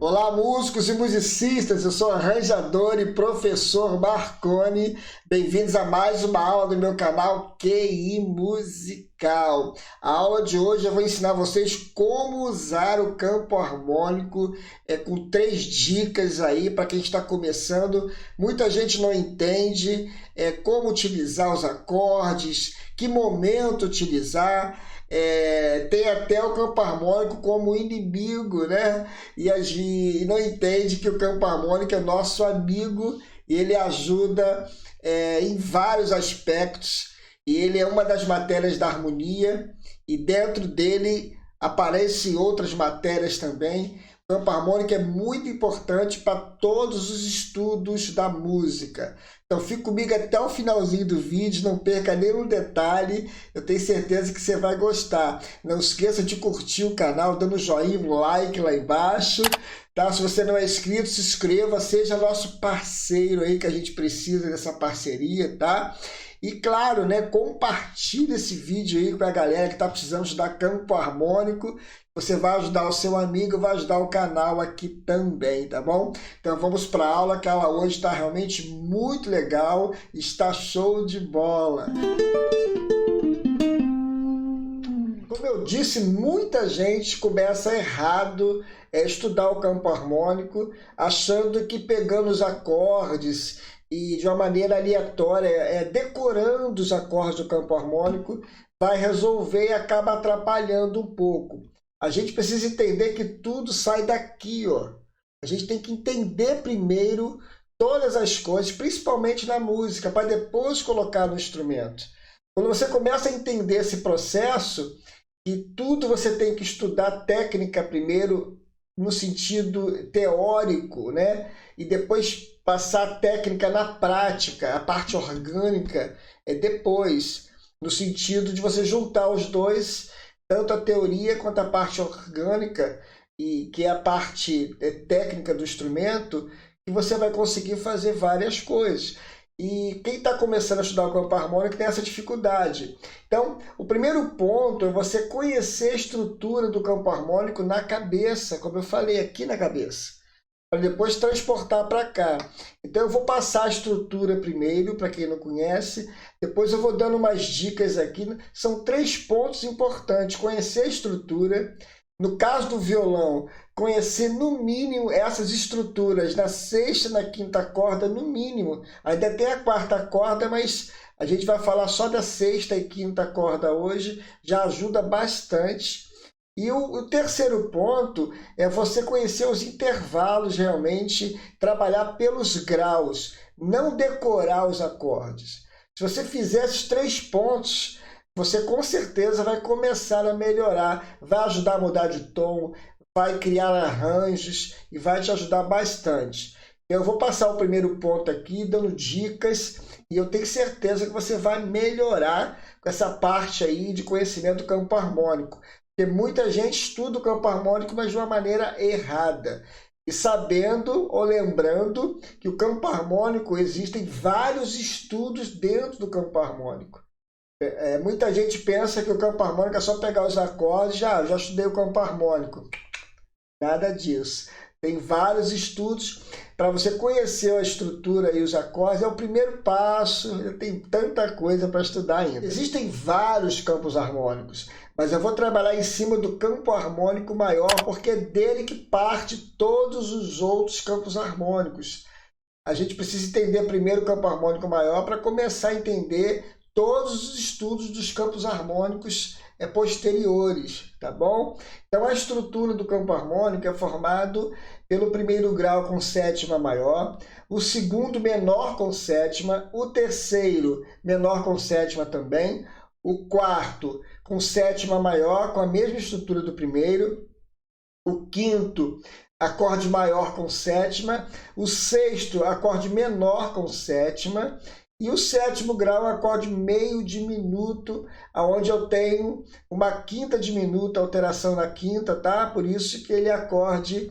Olá, músicos e musicistas, eu sou arranjador e professor Marconi. Bem-vindos a mais uma aula do meu canal QI Musical. A aula de hoje eu vou ensinar vocês como usar o campo harmônico com 3 dicas aí para quem está começando. Muita gente não entende como utilizar os acordes, que momento utilizar. Tem até o campo harmônico como inimigo, né? E não entende que o campo harmônico é nosso amigo e ele ajuda em vários aspectos. E ele é uma das matérias da harmonia e dentro dele aparecem outras matérias também. O campo harmônico é muito importante para todos os estudos da música. Então fique comigo até o finalzinho do vídeo, não perca nenhum detalhe, eu tenho certeza que você vai gostar. Não esqueça de curtir o canal, dando um joinha, um like lá embaixo. Tá? Se você não é inscrito, se inscreva, seja nosso parceiro aí, que a gente precisa dessa parceria, tá? E claro, né, compartilhe esse vídeo aí com a galera que está precisando estudar campo harmônico. Você vai ajudar o seu amigo, vai ajudar o canal aqui também, tá bom? Então vamos para a aula, que a aula hoje está realmente muito legal, está show de bola. Como eu disse, muita gente começa errado estudar o campo harmônico, achando que pegando os acordes e de uma maneira aleatória, decorando os acordes do campo harmônico, vai resolver e acaba atrapalhando um pouco. A gente precisa entender que tudo sai daqui, ó. A gente tem que entender primeiro todas as coisas, principalmente na música, para depois colocar no instrumento. Quando você começa a entender esse processo, e tudo você tem que estudar técnica primeiro, no sentido teórico, né? E depois passar a técnica na prática, a parte orgânica depois, no sentido de você juntar os dois, tanto a teoria quanto a parte orgânica, e que é a parte técnica do instrumento, que você vai conseguir fazer várias coisas. E quem está começando a estudar o campo harmônico tem essa dificuldade. Então, o primeiro ponto é você conhecer a estrutura do campo harmônico na cabeça, como eu falei, aqui na cabeça, para depois transportar para cá. Então eu vou passar a estrutura primeiro, para quem não conhece, depois eu vou dando umas dicas aqui. São 3 pontos importantes: conhecer a estrutura. No caso do violão, conhecer no mínimo essas estruturas na 6ª, na 5ª corda, no mínimo. Ainda tem a 4ª corda, mas a gente vai falar só da 6ª e 5ª corda hoje, já ajuda bastante. E o terceiro ponto é você conhecer os intervalos realmente, trabalhar pelos graus, não decorar os acordes. Se você fizer esses 3 pontos, você com certeza vai começar a melhorar, vai ajudar a mudar de tom, vai criar arranjos e vai te ajudar bastante. Eu vou passar o primeiro ponto aqui, dando dicas, e eu tenho certeza que você vai melhorar com essa parte aí de conhecimento do campo harmônico. Porque muita gente estuda o campo harmônico, mas de uma maneira errada. E sabendo ou lembrando que o campo harmônico, existem vários estudos dentro do campo harmônico. Muita gente pensa que o campo harmônico é só pegar os acordes, já estudei o campo harmônico. Nada disso. Tem vários estudos para você conhecer a estrutura e os acordes. É o primeiro passo, tem tanta coisa para estudar ainda. Existem vários campos harmônicos, mas eu vou trabalhar em cima do campo harmônico maior, porque é dele que parte todos os outros campos harmônicos. A gente precisa entender primeiro o campo harmônico maior para começar a entender todos os estudos dos campos harmônicos posteriores, tá bom? Então a estrutura do campo harmônico é formado pelo primeiro grau com 7ª maior, o segundo menor com 7ª, o terceiro menor com 7ª também, o quarto com 7ª maior com a mesma estrutura do primeiro, o quinto acorde maior com 7ª, o sexto acorde menor com 7ª, e o 7º grau é um acorde meio diminuto, onde eu tenho uma 5ª diminuta, alteração na 5ª, tá? Por isso que ele acorde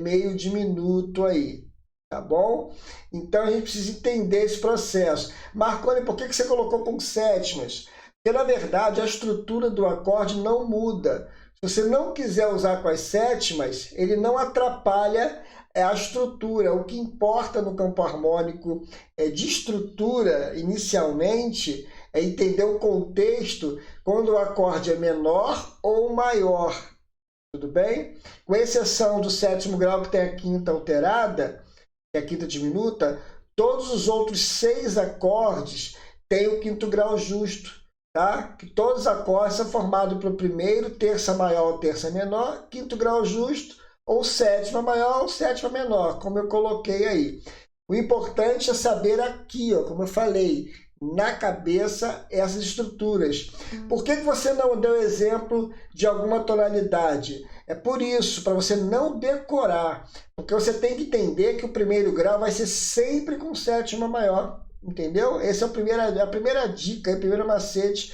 meio diminuto aí, tá bom? Então a gente precisa entender esse processo. Marconi, por que você colocou com 7º? Porque na verdade a estrutura do acorde não muda, Se você não quiser usar com as sétimas, ele não atrapalha a estrutura. O que importa no campo harmônico de estrutura, inicialmente, é entender o contexto quando o acorde é menor ou maior. Tudo bem? Com exceção do sétimo grau, que tem a quinta alterada, que é a quinta diminuta, todos os outros 6 acordes têm o quinto grau justo, tá? Que todos os acordes são formados pelo primeiro, terça maior ou terça menor, quinto grau justo, ou sétima maior ou sétima menor, como eu coloquei aí. O importante é saber aqui, ó, como eu falei, na cabeça, essas estruturas. Por que você não deu exemplo de alguma tonalidade? É por isso, para você não decorar, porque você tem que entender que o primeiro grau vai ser sempre com sétima maior, entendeu? Essa é a primeira dica, o primeiro macete.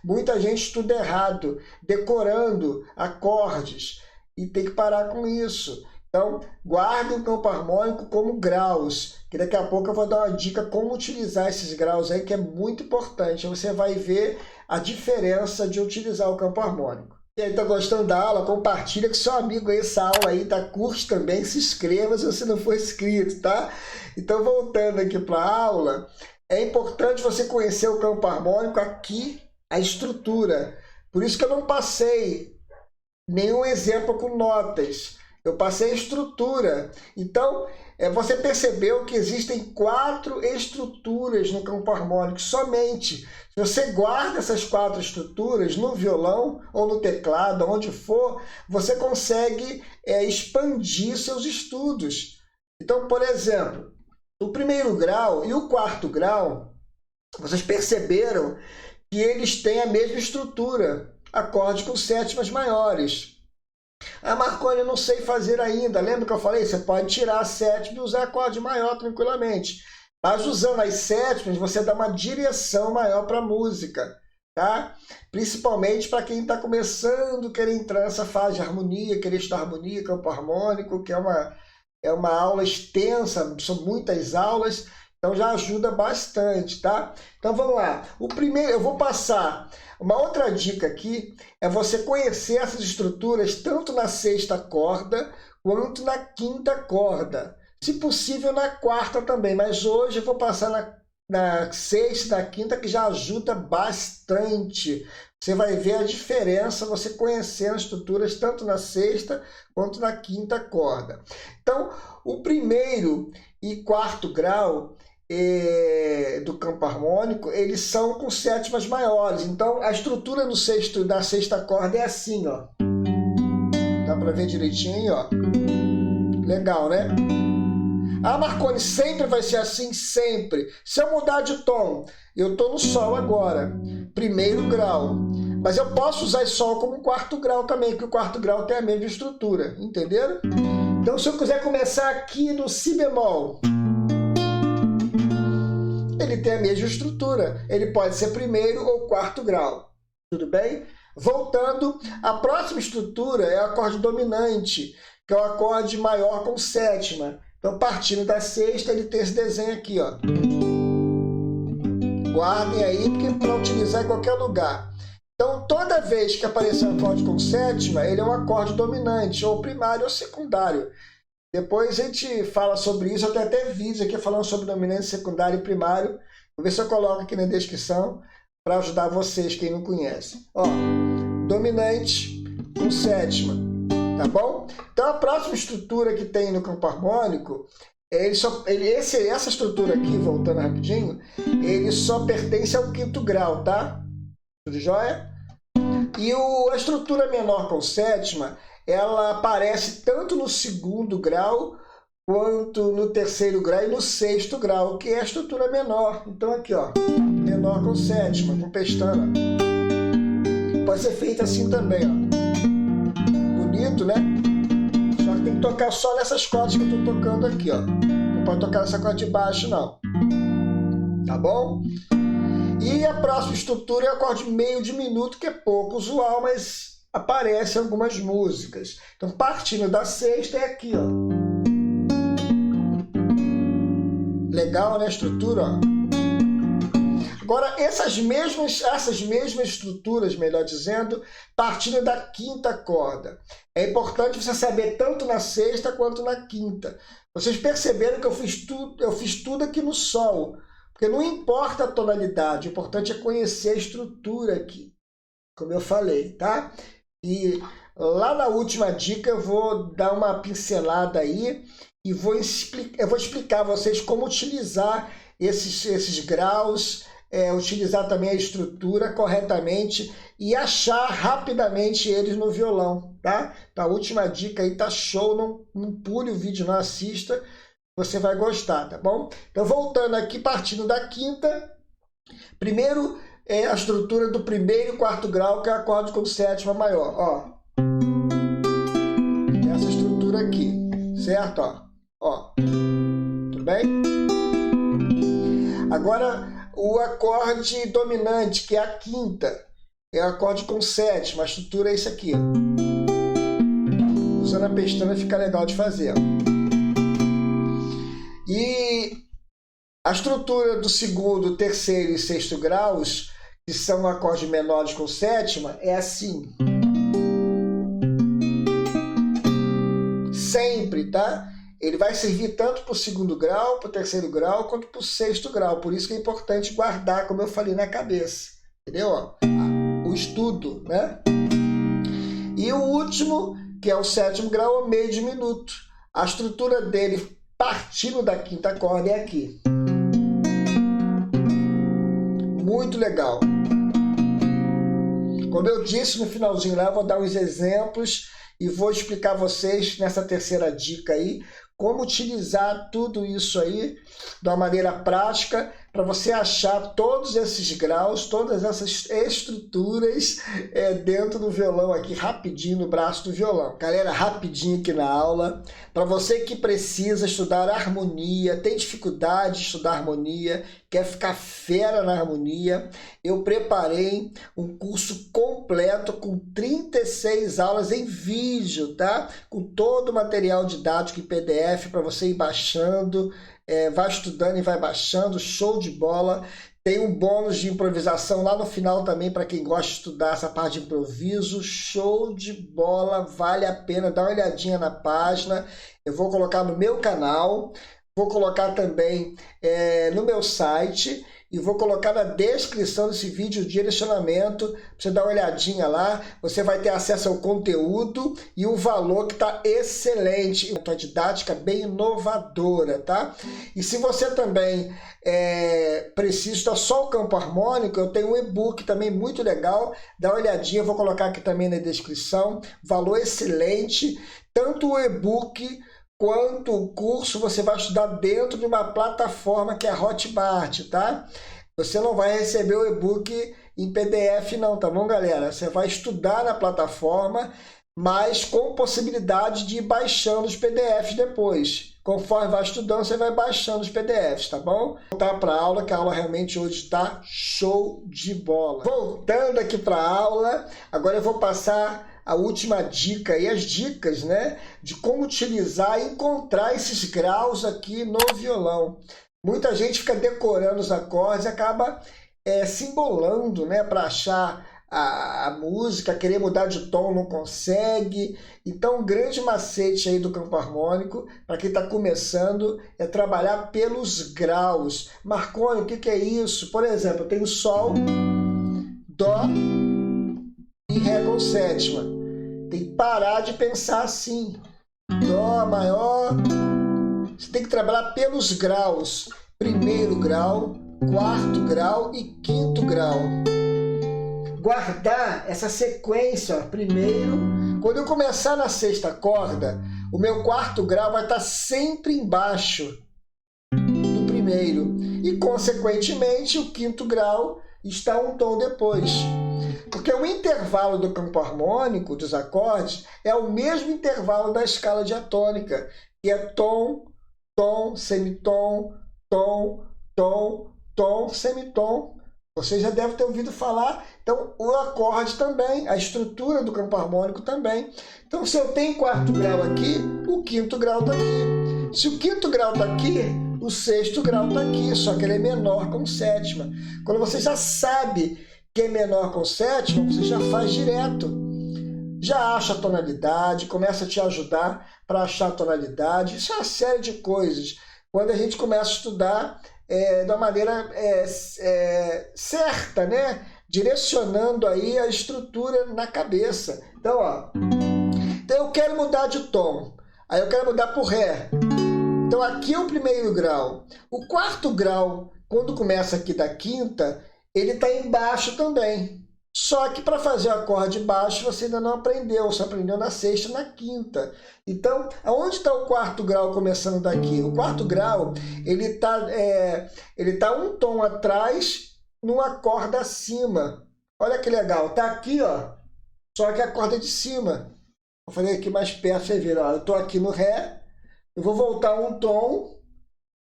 Muita gente estuda errado, decorando acordes, e tem que parar com isso. Então, guarde o campo harmônico como graus, que daqui a pouco eu vou dar uma dica como utilizar esses graus aí, que é muito importante. Você vai ver a diferença de utilizar o campo harmônico. E aí, tá gostando da aula? Compartilha com seu amigo aí essa aula aí, tá? Curte também, se inscreva se você não for inscrito, tá? Então, voltando aqui para a aula, é importante você conhecer o campo harmônico aqui, a estrutura. Por isso que eu não passei nenhum exemplo com notas. Eu passei a estrutura. Então, você percebeu que existem 4 estruturas no campo harmônico somente. Se você guarda essas 4 estruturas no violão ou no teclado, onde for, você consegue expandir seus estudos. Então, por exemplo, o primeiro grau e o quarto grau, vocês perceberam que eles têm a mesma estrutura, acorde com sétimas maiores. Ah, Marconi, eu não sei fazer ainda. Lembra que eu falei? Você pode tirar a sétima e usar acorde maior tranquilamente. Mas usando as sétimas, você dá uma direção maior para a música, tá? Principalmente para quem está começando a querer entrar nessa fase de harmonia, querer estudar harmonia, campo harmônico, que é uma aula extensa, são muitas aulas, então já ajuda bastante, tá? Então vamos lá. O primeiro, eu vou passar. Uma outra dica aqui é você conhecer essas estruturas tanto na sexta corda quanto na quinta corda. Se possível, na quarta também, mas hoje eu vou passar na sexta e na quinta, que já ajuda bastante. Você vai ver a diferença você conhecendo as estruturas tanto na sexta quanto na quinta corda. Então, o primeiro e quarto grau do campo harmônico, eles são com sétimas maiores. Então, a estrutura da sexta corda é assim, ó. Dá para ver direitinho, ó. Legal, né? Ah, Marconi, sempre vai ser assim? Sempre. Se eu mudar de tom, eu estou no sol agora, primeiro grau. Mas eu posso usar sol como quarto grau também, porque o quarto grau tem a mesma estrutura, entenderam? Então, se eu quiser começar aqui no si bemol, ele tem a mesma estrutura. Ele pode ser primeiro ou quarto grau. Tudo bem? Voltando, a próxima estrutura é o acorde dominante, que é o acorde maior com sétima. Então, partindo da sexta, ele tem esse desenho aqui, ó. Guardem aí, porque para utilizar em qualquer lugar. Então, toda vez que aparecer um acorde com sétima, ele é um acorde dominante, ou primário ou secundário. Depois a gente fala sobre isso, eu tenho até vídeos aqui falando sobre dominante, secundário e primário. Vou ver se eu coloco aqui na descrição para ajudar vocês, quem não conhece. Ó, dominante com sétima, tá bom? Então a próxima estrutura que tem no campo harmônico, essa estrutura aqui, voltando rapidinho, ele só pertence ao quinto grau, tá? Tudo jóia? E a estrutura menor com sétima, ela aparece tanto no segundo grau quanto no terceiro grau e no sexto grau, que é a estrutura menor. Então aqui, ó, menor com sétima, com pestana. Pode ser feita assim também, ó. Bonito, né? Só que tem que tocar só nessas cordas que eu tô tocando aqui, ó. Não pode tocar nessa corda de baixo, não. Tá bom? E a próxima estrutura é o acorde meio diminuto, que é pouco usual, mas aparece em algumas músicas. Então, partindo da sexta, é aqui, ó. Legal, né, a estrutura, ó. Agora, essas mesmas estruturas, melhor dizendo, partindo da quinta corda. É importante você saber tanto na sexta quanto na quinta. Vocês perceberam que eu fiz tudo aqui no Sol, porque não importa a tonalidade, o importante é conhecer a estrutura aqui, como eu falei, tá? E lá na última dica eu vou dar uma pincelada aí e eu vou explicar a vocês como utilizar esses graus, utilizar também a estrutura corretamente e achar rapidamente eles no violão, tá? Então a última dica aí tá show, não pule o vídeo, não assista, você vai gostar, tá bom? Então voltando aqui, partindo da quinta, primeiro é a estrutura do primeiro e quarto grau, que é acorde com sétima maior, ó. Essa estrutura aqui, certo? Ó. Tudo bem? Agora, o acorde dominante, que é a quinta, é o acorde com sétima, a estrutura é isso aqui. Usando a pestana fica legal de fazer. E a estrutura do segundo, terceiro e sexto graus, que são acordes menores com sétima, é assim. Sempre, tá? Ele vai servir tanto para o segundo grau, para o terceiro grau, quanto para o sexto grau. Por isso que é importante guardar, como eu falei, na cabeça. Entendeu? O estudo, né? E o último, que é o sétimo grau, é o meio diminuto. A estrutura dele, partindo da quinta corda, é aqui. Muito legal. Como eu disse no finalzinho lá, eu vou dar uns exemplos e vou explicar a vocês nessa terceira dica aí como utilizar tudo isso aí de uma maneira prática para você achar todos esses graus, todas essas estruturas dentro do violão aqui, rapidinho no braço do violão. Galera, rapidinho aqui na aula. Para você que precisa estudar harmonia, tem dificuldade de estudar harmonia, quer ficar fera na harmonia, eu preparei um curso completo com 36 aulas em vídeo, tá? Com todo o material didático em PDF para você ir baixando, vai estudando e vai baixando, show de bola. Tem um bônus de improvisação lá no final também para quem gosta de estudar essa parte de improviso, show de bola, vale a pena, dá uma olhadinha na página. Eu vou colocar no meu canal, vou colocar também no meu site e vou colocar na descrição desse vídeo o direcionamento para você dar uma olhadinha lá. Você vai ter acesso ao conteúdo e o valor que está excelente. Uma didática bem inovadora, tá? E se você também precisa estudar só o campo harmônico, eu tenho um e-book também muito legal. Dá uma olhadinha, eu vou colocar aqui também na descrição. Valor excelente. Tanto o e-book quanto o curso você vai estudar dentro de uma plataforma que é a Hotmart, tá? Você não vai receber o e-book em PDF não, tá bom, galera? Você vai estudar na plataforma, mas com possibilidade de ir baixando os PDFs depois. Conforme vai estudando, você vai baixando os PDFs, tá bom? Vou voltar para a aula, que a aula realmente hoje está show de bola. Voltando aqui para a aula, agora eu vou passar a última dica e as dicas, né, de como utilizar e encontrar esses graus aqui no violão. Muita gente fica decorando os acordes e acaba se embolando, né, para achar a música, querer mudar de tom, não consegue. Então, um grande macete aí do campo harmônico, para quem está começando, é trabalhar pelos graus. Marconi, o que é isso? Por exemplo, eu tenho Sol, Dó e Ré com sétima. Tem que parar de pensar assim. Dó maior. Você tem que trabalhar pelos graus. Primeiro grau, quarto grau e quinto grau. Guardar essa sequência, ó, primeiro. Quando eu começar na sexta corda, o meu quarto grau vai estar sempre embaixo do primeiro. E, consequentemente, o quinto grau está um tom depois. Porque o intervalo do campo harmônico dos acordes é o mesmo intervalo da escala diatônica, que é tom, tom, semitom, tom, tom, tom, semitom. Você já deve ter ouvido falar. Então, o acorde também, a estrutura do campo harmônico também. Então, se eu tenho quarto grau aqui, o quinto grau está aqui. Se o quinto grau está aqui, o sexto grau está aqui, só que ele é menor com sétima. Quando você já sabe que é menor com sétima, você já faz direto. Já acha a tonalidade, começa a te ajudar para achar a tonalidade. Isso é uma série de coisas. Quando a gente começa a estudar da maneira certa, né? Direcionando aí a estrutura na cabeça. Então, ó, então eu quero mudar de tom. Aí eu quero mudar para o Ré. Então aqui é o primeiro grau. O quarto grau, quando começa aqui da quinta, ele está embaixo também. Só que para fazer o acorde baixo você ainda não aprendeu, você aprendeu na sexta e na quinta. Então, aonde está o quarto grau começando daqui? O quarto grau, ele tá um tom atrás, numa corda acima. Olha que legal, tá aqui, ó, só que a corda é de cima. Eu falei aqui mais perto, você vê, ó, eu estou aqui no Ré, eu vou voltar um tom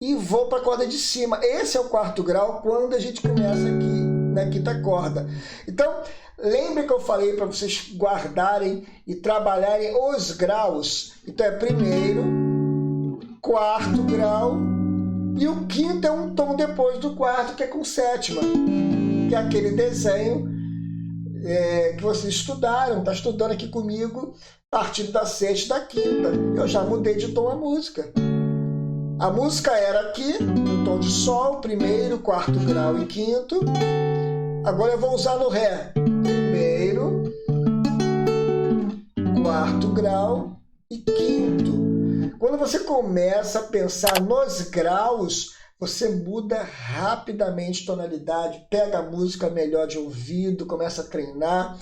e vou para a corda de cima. Esse é o quarto grau quando a gente começa aqui na quinta corda. Então, lembre que eu falei para vocês guardarem e trabalharem os graus. Então, é primeiro, quarto grau, e o quinto é um tom depois do quarto, que é com sétima, que é aquele desenho que vocês estudaram, está estudando aqui comigo, partindo da sexta e da quinta. Eu já mudei de tom a música. A música era aqui, no tom de Sol, primeiro, quarto grau e quinto. Agora eu vou usar no Ré. Primeiro, quarto grau e quinto. Quando você começa a pensar nos graus, você muda rapidamente tonalidade, pega a música melhor de ouvido, começa a treinar.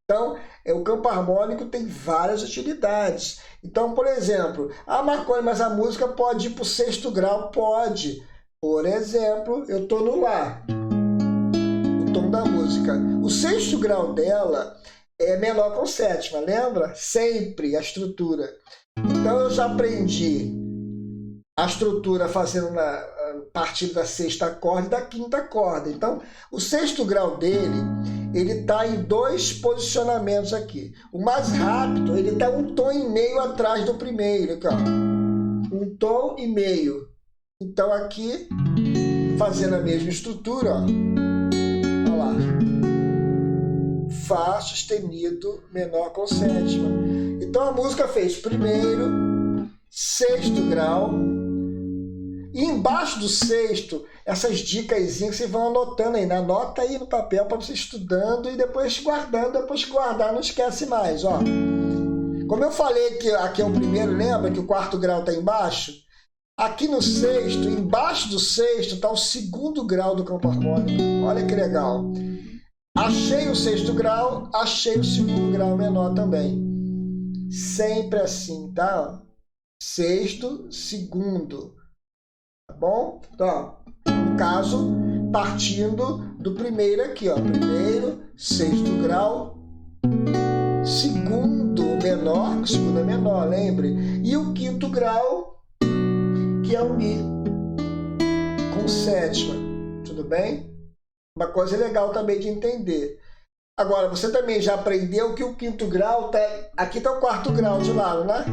Então, o campo harmônico tem várias utilidades. Então, por exemplo, Marconi, mas a música pode ir para o sexto grau? Pode. Por exemplo, eu estou no Lá, o tom da música. O sexto grau dela é menor com sétima, lembra? Sempre a estrutura. Então, eu já aprendi a estrutura fazendo partindo da sexta corda e da quinta corda. Então, o sexto grau dele, ele está em dois posicionamentos aqui. O mais rápido, ele está um tom e meio atrás do primeiro. Aqui, ó. Um tom e meio. Então, aqui, fazendo a mesma estrutura, ó. Olha lá. Fá sustenido menor com sétima. Então, a música fez primeiro, sexto grau. E embaixo do sexto, essas dicas que vocês vão anotando aí. Anota aí no papel para você ir estudando e depois guardando. Depois que guardar, não esquece mais. Ó. Como eu falei que aqui é o primeiro, lembra que o quarto grau está embaixo? Aqui no sexto, embaixo do sexto, está o segundo grau do campo harmônico. Olha que legal. Achei o sexto grau, achei o segundo grau menor também. Sempre assim, tá? Sexto, segundo. Tá bom? Então, ó, no caso, partindo do primeiro aqui, ó. Primeiro, sexto grau, segundo menor, segundo é menor, lembre. E o quinto grau, que é o Mi, com sétima. Tudo bem? Uma coisa legal também de entender. Agora, você também já aprendeu que o quinto grau tá... Aqui está o quarto grau de lado, né?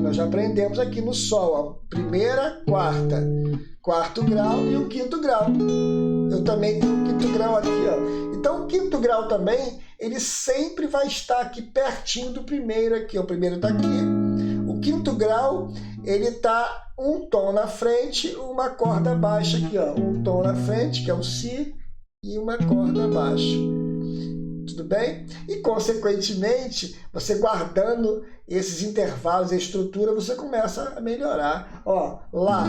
Nós já aprendemos aqui no Sol, ó, primeira, quarta, quarto grau e o quinto grau. Eu também tenho o quinto grau aqui, ó. Então, o quinto grau também, ele sempre vai estar aqui pertinho do primeiro aqui. O primeiro está aqui. O quinto grau, ele está um tom na frente, uma corda baixa aqui, ó. Um tom na frente, que é o Si, e uma corda baixa. Tudo bem? E, consequentemente, você guardando esses intervalos, a estrutura, você começa a melhorar. Ó, Lá.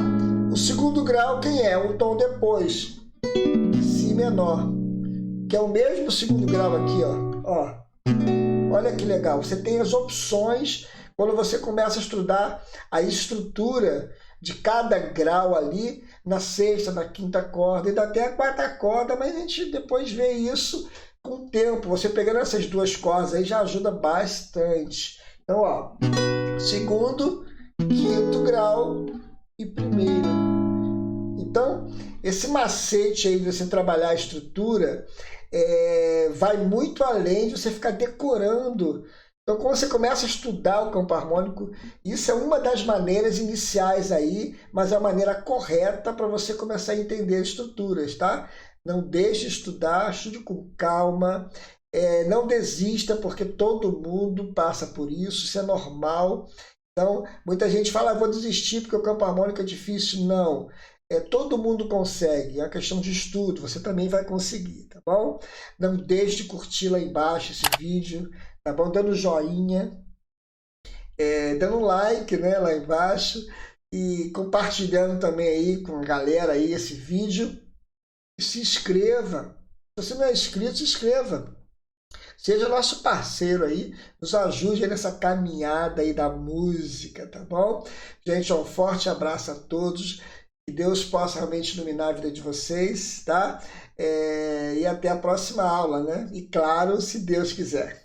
O segundo grau, quem é? O tom depois. Si menor. Que é o mesmo segundo grau aqui, ó. Olha que legal. Você tem as opções quando você começa a estudar a estrutura de cada grau ali, na sexta, na quinta corda, e até a quarta corda, mas a gente depois vê isso com o tempo. Você pegando essas duas cordas aí já ajuda bastante. Então, ó, segundo, quinto grau e primeiro. Então, esse macete aí de você trabalhar a estrutura vai muito além de você ficar decorando Então, quando você começa a estudar o campo harmônico, isso é uma das maneiras iniciais aí, mas é a maneira correta para você começar a entender as estruturas, tá? Não deixe de estudar, estude com calma, não desista, porque todo mundo passa por isso é normal. Então, muita gente fala, vou desistir porque o campo harmônico é difícil. Não, todo mundo consegue, é uma questão de estudo, você também vai conseguir, tá bom? Não deixe de curtir lá embaixo esse vídeo, tá bom? Dando joinha, dando like, né, lá embaixo e compartilhando também aí com a galera aí esse vídeo. E se inscreva. Se você não é inscrito, se inscreva. Seja nosso parceiro aí, nos ajude aí nessa caminhada aí da música, tá bom? Gente, um forte abraço a todos. Que Deus possa realmente iluminar a vida de vocês, tá? E até a próxima aula, né? E claro, se Deus quiser.